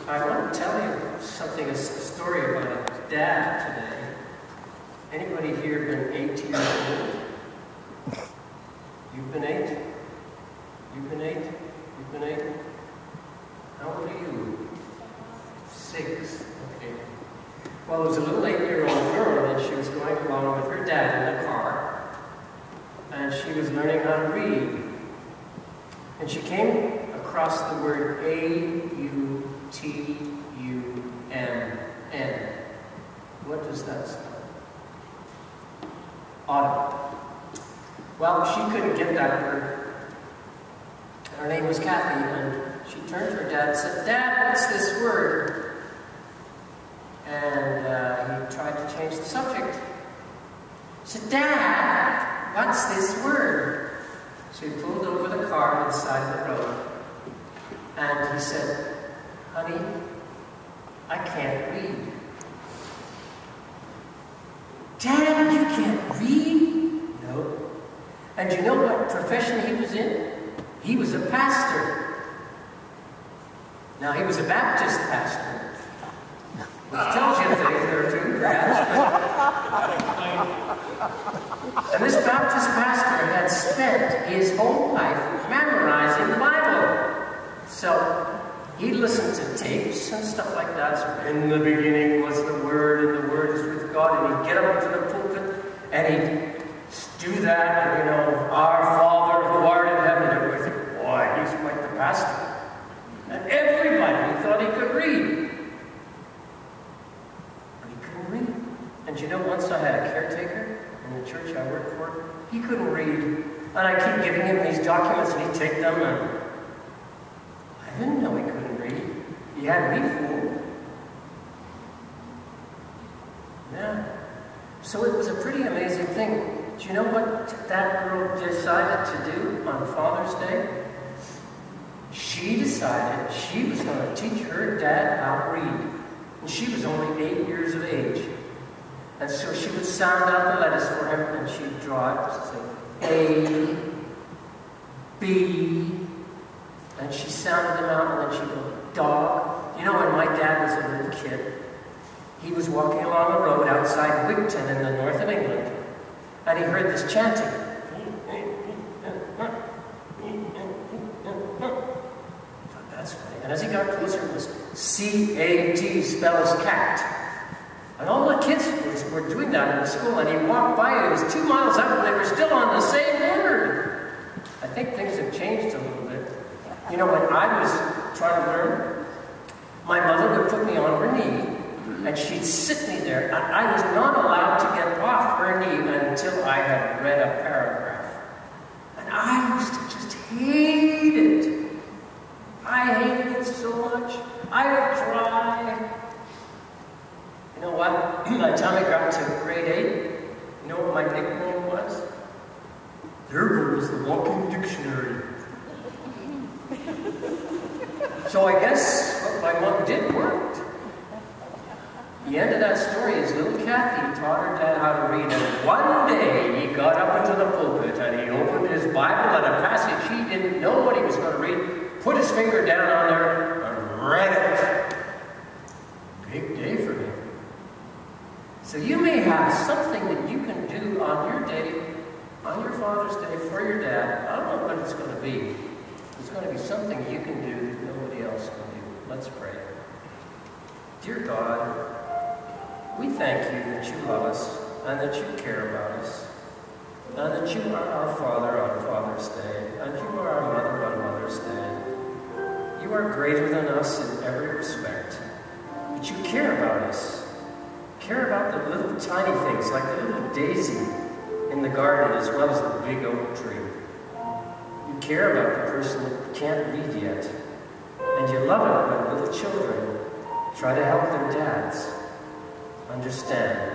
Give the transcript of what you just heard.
I want to tell you something, a story about a dad today. Anybody here been 8 years old? You've been 8? You've been 8? You've been 8? How old are you? 6. Okay. Well, there was a little 8-year-old girl, and she was going along with her dad in the car, and she was learning how to read. And she came across the word A-U-T-U-M-N. What does that spell? Autumn. Well, she couldn't get that word. Her name was Kathy, and she turned to her dad and said, "Dad, what's this word?" And he tried to change the subject. He said, "Dad, what's this word?" So he pulled over the car on the side of the road, and he said, "Honey, I can't read." "Dad, you can't read?" "No." And you know what profession he was in? He was a pastor. Now, he was a Baptist pastor, which tells you things there too, perhaps. And this Baptist pastor had spent his whole life memorizing the Bible. So he listened to tapes and stuff like that. So, in the beginning was the Word, and the Word is with God. And he'd get up to the pulpit, and he'd do that, and, you know, "Our Father who art in heaven." Everybody think, "Boy, he's quite the pastor." And everybody thought he could read. But he couldn't read. And you know, once I had a caretaker in the church I worked for, he couldn't read. And I keep giving him these documents, and he'd take them, and I didn't know he couldn't read. He had me fooled. Yeah. So it was a pretty amazing thing. Do you know what that girl decided to do on Father's Day? She decided she was going to teach her dad how to read. And she was only 8 years of age. And so she would sound out the letters for him, and she'd draw it, say A, B, and she sounded them out, and then she'd go, "Dog." You know, when my dad was a little kid, he was walking along the road outside Wigton in the north of England, and he heard this chanting. That's funny. And as he got closer, it was C-A-T spells cat. And all the kids were doing that in the school, and he walked by, and it was 2 miles out, and they were still on the same word. I think things have changed a little bit. You know, when I was trying to learn, my mother would put me on her knee, and she'd sit me there, and I was not allowed to get off her knee until I had read a paragraph. And I used to just hate it. I hated it so much. I would cry. You know what? By the time I got to grade 8, you know what my nickname was? "There goes the walking dictionary." So I guess what my mom did worked. The end of that story is little Kathy taught her dad how to read, and one day he got up into the pulpit and he opened his Bible at a passage he didn't know what he was going to read, put his finger down on there, and read it. Big day for him. So you may have something that you can do on your day, on your Father's Day for your dad. I don't know what it's going to be. It's going to be something you can do that nobody else can do. Let's pray. Dear God, we thank you that you love us, and that you care about us, and that you are our Father on Father's Day, and you are our Mother on Mother's Day. You are greater than us in every respect, but you care about us. Care about the little tiny things, like the little daisy in the garden as well as the big oak tree. You care about the person that can't read yet, and you love it when little children try to help their dads understand